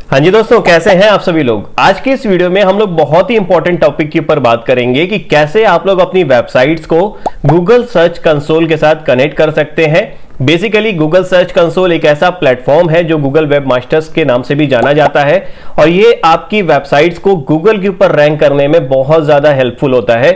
हाँ जी दोस्तों, कैसे हैं आप सभी लोग। आज की इस वीडियो में हम लोग बहुत ही इंपॉर्टेंट टॉपिक के ऊपर बात करेंगे कि कैसे आप लोग अपनी वेबसाइट्स को गूगल सर्च कंसोल के साथ कनेक्ट कर सकते हैं। बेसिकली गूगल सर्च कंसोल एक ऐसा प्लेटफॉर्म है जो गूगल वेब मास्टर्स के नाम से भी जाना जाता है और ये आपकी वेबसाइट्स को गूगल के ऊपर रैंक करने में बहुत ज्यादा हेल्पफुल होता है।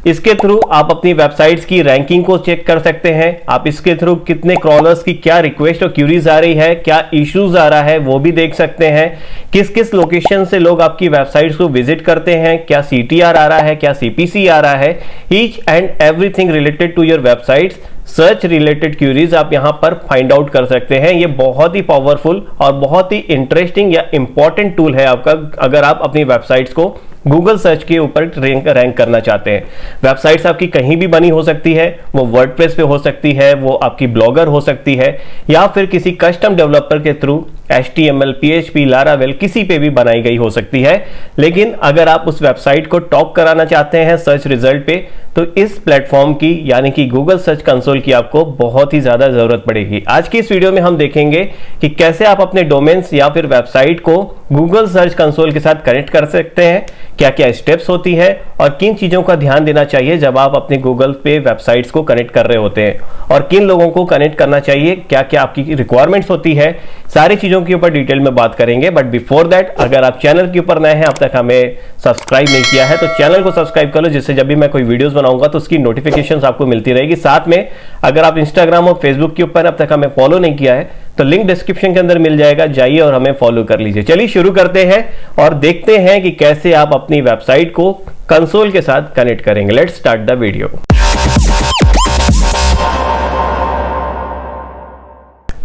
इसके थ्रू आप अपनी वेबसाइट्स की रैंकिंग को चेक कर सकते हैं। आप इसके थ्रू कितने क्रॉलर्स की क्या रिक्वेस्ट और क्यूरीज आ रही है, क्या इश्यूज आ रहा है वो भी देख सकते हैं। किस किस लोकेशन से लोग आपकी वेबसाइट्स को विजिट करते हैं, क्या CTR आ रहा है, क्या CPC आ रहा है। Each and everything related to your websites search related queries आप यहां पर फाइंड आउट कर सकते हैं। ये बहुत ही पावरफुल और बहुत ही इंटरेस्टिंग या इंपॉर्टेंट टूल है आपका, अगर आप अपनी वेबसाइट्स को गूगल सर्च के ऊपर रैंक करना चाहते हैं। वेबसाइट्स आपकी कहीं भी बनी हो सकती है, वो वर्डप्रेस पे हो सकती है, वो आपकी ब्लॉगर हो सकती है या फिर किसी कस्टम डेवलपर के थ्रू HTML, PHP, Laravel किसी पे भी बनाई गई हो सकती है। लेकिन अगर आप उस वेबसाइट को टॉप कराना चाहते हैं सर्च रिजल्ट पे, तो इस प्लेटफॉर्म की यानी कि गूगल सर्च कंसोल की आपको बहुत ही ज्यादा जरूरत पड़ेगी। आज की इस वीडियो में हम देखेंगे कि कैसे आप अपने डोमेन्स या फिर वेबसाइट को गूगल सर्च कंसोल के साथ कनेक्ट कर सकते हैं, क्या क्या स्टेप्स होती है और किन चीजों का ध्यान देना चाहिए जब आप अपने गूगल पे वेबसाइट्स को कनेक्ट कर रहे होते हैं और किन लोगों को कनेक्ट करना चाहिए, क्या क्या आपकी रिक्वायरमेंट्स होती है, सारी चीजों के ऊपर डिटेल में बात करेंगे। बट बिफोर दैट, अगर आप चैनल के ऊपर नए हैं, अब तक हमें सब्सक्राइब नहीं किया है तो चैनल को सब्सक्राइब कर लो, जिससे जब भी मैं कोई वीडियोस बनाऊंगा तो उसकी नोटिफिकेशंस आपको मिलती रहेगी। साथ में अगर आप इंस्टाग्राम और फेसबुक के ऊपर अब तक हमें फॉलो नहीं किया है तो लिंक डिस्क्रिप्शन के अंदर मिल जाएगा, जाइए और हमें फॉलो कर लीजिए। चलिए शुरू करते हैं और देखते हैं कि कैसे आप अपनी वेबसाइट को कंसोल के साथ कनेक्ट करेंगे। Let's start the video.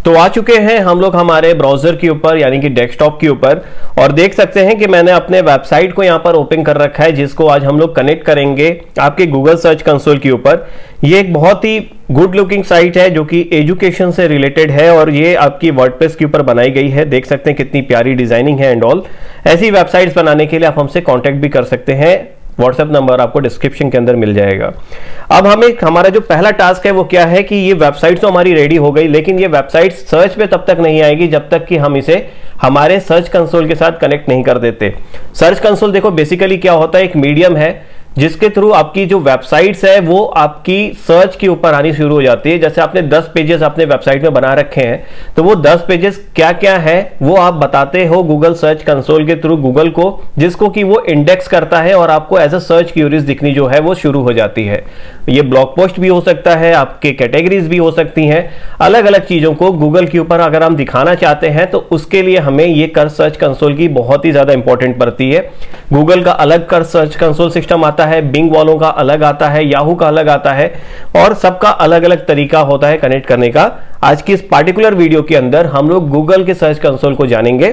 तो आ चुके हैं हम लोग हमारे ब्राउजर के ऊपर यानी कि डेस्कटॉप के ऊपर और देख सकते हैं कि मैंने अपने वेबसाइट को यहां पर ओपन कर रखा है, जिसको आज हम लोग कनेक्ट करेंगे आपके गूगल सर्च कंसोल के ऊपर। ये एक बहुत ही गुड लुकिंग साइट है जो कि एजुकेशन से रिलेटेड है और ये आपकी वर्डप्रेस के ऊपर बनाई गई है। देख सकते हैं कितनी प्यारी डिजाइनिंग है एंड ऑल। ऐसी वेबसाइट्स बनाने के लिए आप हमसे कॉन्टेक्ट भी कर सकते हैं, व्हाट्सएप नंबर आपको डिस्क्रिप्शन के अंदर मिल जाएगा। अब हमारा जो पहला टास्क है वो क्या है कि ये वेबसाइट तो हमारी रेडी हो गई, लेकिन ये वेबसाइट सर्च पे तब तक नहीं आएगी जब तक कि हम इसे हमारे सर्च कंसोल के साथ कनेक्ट नहीं कर देते। सर्च कंसोल देखो बेसिकली क्या होता है, एक मीडियम है जिसके थ्रू आपकी जो वेबसाइट्स है वो आपकी सर्च के ऊपर आनी शुरू हो जाती है। जैसे आपने 10 पेजेस अपने वेबसाइट में बना रखे हैं तो वो 10 पेजेस क्या क्या है वो आप बताते हो गूगल सर्च कंसोल के थ्रू गूगल को, जिसको कि वो इंडेक्स करता है और आपको एज अ सर्च क्यूरीज दिखनी जो है वो शुरू हो जाती है। ये ब्लॉग पोस्ट भी हो सकता है, आपके कैटेगरीज भी हो सकती हैं, अलग अलग चीजों को गूगल के ऊपर अगर हम दिखाना चाहते हैं तो उसके लिए हमें ये कर सर्च कंसोल की बहुत ही ज्यादा इंपॉर्टेंट पड़ती है। गूगल का अलग कर सर्च कंसोल सिस्टम आता है, बिंग वालों का अलग आता है, याहू का अलग आता है और सबका अलग अलग तरीका होता है कनेक्ट करने का। आज की इस पार्टिकुलर वीडियो के अंदर हम लोग गूगल के सर्च कंसोल को जानेंगे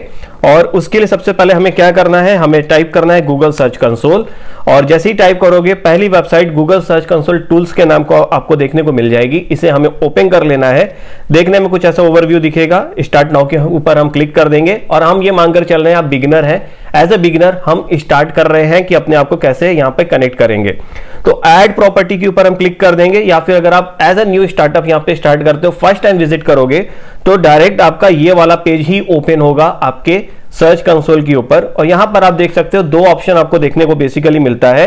और उसके लिए सबसे पहले हमें क्या करना है, हमें टाइप करना है गूगल सर्च कंसोल और जैसे ही टाइप करोगे पहली website Google search console tools के नाम को आपको देखने को मिल जाएगी। इसे हमें ओपन कर लेना है। देखने में कुछ ऐसा ओवरव्यू दिखेगा। स्टार्ट नाउ के ऊपर हम क्लिक कर देंगे और हम ये मांगकर चल रहे हैं आप बिगिनर हैं, एज ए बिगिनर हम स्टार्ट कर रहे हैं कि अपने आप को कैसे यहां पे कनेक्ट करेंगे। तो ऐड प्रॉपर्टी के ऊपर हम क्लिक कर देंगे या फिर अगर आप एज अ न्यू स्टार्टअप यहां पे स्टार्ट करते हो, फर्स्ट टाइम विजिट करोगे तो डायरेक्ट आपका ये वाला पेज ही ओपन होगा आपके सर्च कंसोल के ऊपर। और यहां पर आप देख सकते हो दो ऑप्शन आपको देखने को बेसिकली मिलता है।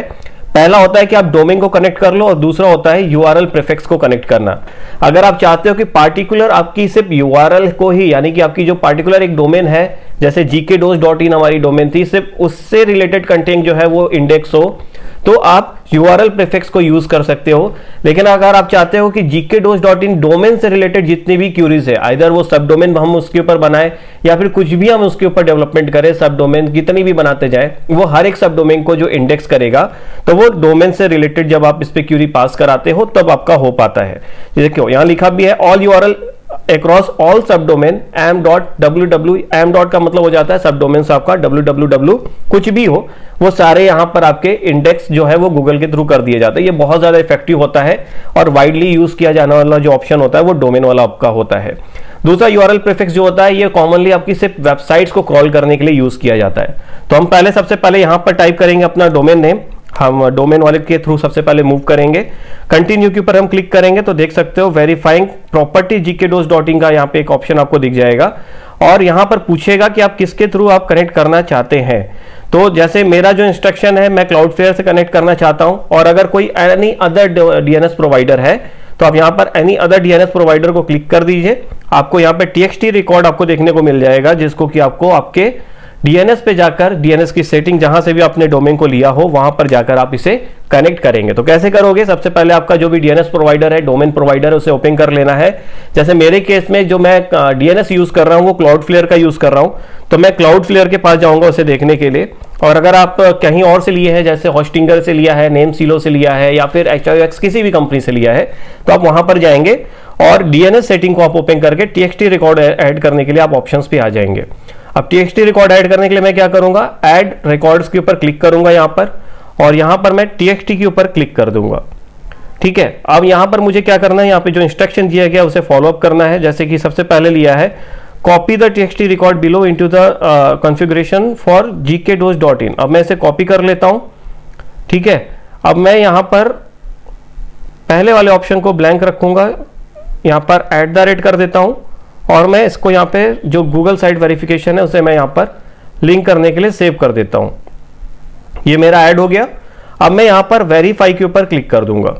पहला होता है कि आप डोमेन को कनेक्ट कर लो और दूसरा होता है URL प्रीफिक्स को कनेक्ट करना। अगर आप चाहते हो कि पार्टिकुलर आपकी सिर्फ URL को ही यानी कि आपकी जो पार्टिकुलर एक डोमेन है, जैसे gkdos.in हमारी डोमेन थी, सिर्फ उससे रिलेटेड कंटेंट जो है वो इंडेक्स हो, तो आप URL प्रीफिक्स को यूज कर सकते हो। लेकिन अगर आप चाहते हो कि gkdos.in डोमेन से रिलेटेड जितनी भी क्यूरीज है, आइदर वो सब डोमेन हम उसके ऊपर बनाए या फिर कुछ भी हम उसके ऊपर डेवलपमेंट करें, सब डोमेन जितनी भी बनाते जाए, वो हर एक सब डोमेन को जो इंडेक्स करेगा तो वो डोमेन से रिलेटेड जब आप इस पे क्यूरी पास कराते हो तब आपका हो पाता है। देखो यहां लिखा भी है all URL across all subdomain am.www, am. का मतलब हो जाता है सब डोमेन आपका www कुछ भी हो, वो सारे यहां पर आपके इंडेक्स जो है वो गूगल के थ्रू कर दिए जाते हैं। ये बहुत ज्यादा इफेक्टिव होता है और वाइडली यूज किया जाने वाला जो ऑप्शन होता है वो डोमेन वाला आपका होता है। दूसरा URL प्रीफिक्स जो होता है ये कॉमनली आपकी सिर्फ वेबसाइट्स को क्रॉल करने के लिए यूज किया जाता है। तो हम सबसे पहले यहां पर टाइप करेंगे अपना डोमेन नेम, हम डोमेन वाले के थ्रू सबसे पहले मूव करेंगे। कंटिन्यू के ऊपर हम क्लिक करेंगे तो देख सकते हो वेरीफाइंग प्रॉपर्टी gkdos.in का यहाँ पे एक ऑप्शन आपको दिख जाएगा और यहां पर पूछेगा कि आप किसके थ्रू आप कनेक्ट करना चाहते हैं। तो जैसे मेरा जो इंस्ट्रक्शन है, मैं क्लाउडफ्लेयर से कनेक्ट करना चाहता हूं, और अगर कोई एनी अदर डीएनएस प्रोवाइडर है तो आप यहां पर एनी अदर डीएनएस प्रोवाइडर को क्लिक कर दीजिए। आपको यहां पे टीएक्सटी रिकॉर्ड आपको देखने को मिल जाएगा, जिसको कि आपको आपके डीएनएस पे जाकर डीएनएस की सेटिंग जहां से भी आपने डोमेन को लिया हो वहां पर जाकर आप इसे कनेक्ट करेंगे। तो कैसे करोगे, सबसे पहले आपका जो भी डीएनएस प्रोवाइडर है, डोमेन प्रोवाइडर है, उसे ओपन कर लेना है। जैसे मेरे केस में जो मैं डीएनएस यूज कर रहा हूं वो क्लाउडफ्लेयर का यूज कर रहा हूं, तो मैं क्लाउडफ्लेयर के पास जाऊंगा उसे देखने के लिए। और अगर आप कहीं और से लिए हैं, जैसे होस्टिंगर से लिया है, नेम सिलो से लिया है, या फिर HIX किसी भी कंपनी से लिया है, तो आप वहां पर जाएंगे और डीएनएस सेटिंग को आप ओपन करके टीएक्सटी रिकॉर्ड ऐड करने के लिए आप ऑप्शंस पे आ जाएंगे। अब टीएक्सटी रिकॉर्ड ऐड करने के लिए मैं क्या करूंगा, ऐड रिकॉर्ड्स के ऊपर क्लिक करूंगा यहां पर, और यहां पर मैं टीएक्सटी के ऊपर क्लिक कर दूंगा। ठीक है, अब यहां पर मुझे क्या करना है, यहां पे जो इंस्ट्रक्शन दिया गया उसे फॉलो अप करना है। जैसे कि सबसे पहले लिया है, copy the TXT record below into the configuration for gkdos.in। अब मैं इसे कॉपी कर लेता हूं। ठीक है, अब मैं यहां पर पहले वाले ऑप्शन को ब्लैंक रखूंगा, यहां पर @ कर देता हूं, और मैं इसको यहां पे जो गूगल साइट वेरिफिकेशन है उसे मैं यहां पर लिंक करने के लिए सेव कर देता हूं। ये मेरा ऐड हो गया। अब मैं यहां पर वेरीफाई के ऊपर क्लिक कर दूंगा।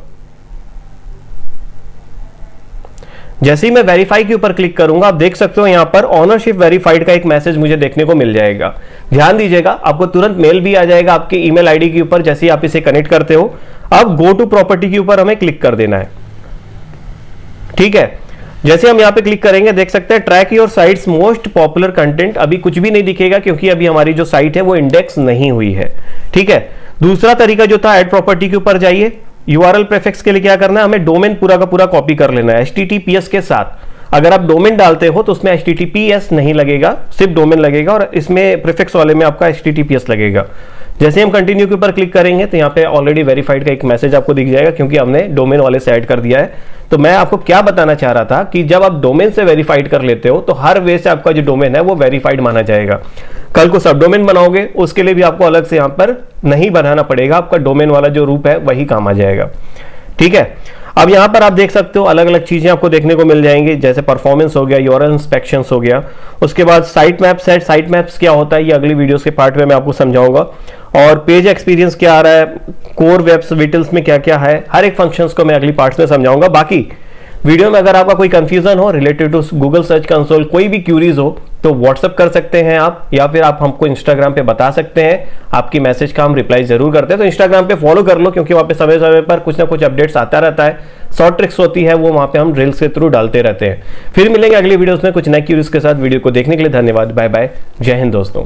जैसे ही मैं वेरीफाई के ऊपर क्लिक करूंगा, आप देख सकते हो यहां पर ऑनरशिप वेरीफाइड का एक मैसेज मुझे देखने को मिल जाएगा। ध्यान दीजिएगा, आपको तुरंत मेल भी आ जाएगा आपके ईमेल आईडी के ऊपर जैसे ही आप इसे कनेक्ट करते हो। अब गो टू प्रॉपर्टी के ऊपर हमें क्लिक कर देना है। ठीक है, जैसे हम यहां पे क्लिक करेंगे, देख सकते हैं track your sites most popular content. अभी कुछ भी नहीं दिखेगा क्योंकि अभी हमारी जो साइट है वो इंडेक्स नहीं हुई है। ठीक है, दूसरा तरीका जो था, ऐड प्रॉपर्टी के ऊपर जाइए। यूआरएल प्रीफिक्स के लिए क्या करना है, हमें डोमेन पूरा का पूरा कॉपी कर लेना है HTTPS के साथ। अगर आप डोमेन डालते हो तो उसमें HTTPS नहीं लगेगा, सिर्फ डोमेन लगेगा, और इसमें प्रीफिक्स वाले में आपका HTTPS लगेगा। जैसे हम कंटिन्यू के ऊपर क्लिक करेंगे तो यहाँ पे ऑलरेडी वेरीफाइड का एक मैसेज आपको दिख जाएगा, क्योंकि हमने डोमेन वाले से ऐड कर दिया है। तो मैं आपको क्या बताना चाह रहा था कि जब आप डोमेन से वेरीफाइड कर लेते हो तो हर वे से आपका जो डोमेन है वो वेरीफाइड माना जाएगा। कल को सब डोमेन बनाओगे उसके लिए भी आपको अलग से यहाँ पर नहीं बनाना पड़ेगा, आपका डोमेन वाला जो रूप है वही काम आ जाएगा। ठीक है, अब यहां पर आप देख सकते हो अलग अलग चीजें आपको देखने को मिल जाएंगी, जैसे परफॉर्मेंस हो गया, यूआरएल इंस्पेक्शंस हो गया, उसके बाद साइट मैप्स है। साइट मैप्स क्या होता है ये अगली वीडियोस के पार्ट में मैं आपको समझाऊंगा, और पेज एक्सपीरियंस क्या आ रहा है, कोर वेब्स विटल्स में क्या क्या है, हर एक फंक्शंस को मैं अगली पार्ट्स में समझाऊंगा। बाकी वीडियो में अगर आपका कोई कंफ्यूजन हो related to Google search console, कोई भी क्यूरीज हो तो व्हाट्सअप कर सकते हैं आप, या फिर आप हमको इंस्टाग्राम पे बता सकते हैं। आपकी मैसेज का हम रिप्लाई जरूर करते हैं, तो इंस्टाग्राम पे फॉलो कर लो, क्योंकि वहां पे समय समय पर कुछ ना कुछ अपडेट्स आता रहता है, शॉर्ट ट्रिक्स होती है, वो वहां पे हम रील्स के थ्रू डालते रहते हैं। फिर मिलेंगे अगली वीडियोस में कुछ नए क्यूरीज के साथ। वीडियो को देखने के लिए धन्यवाद, बाय बाय, जय हिंद दोस्तों।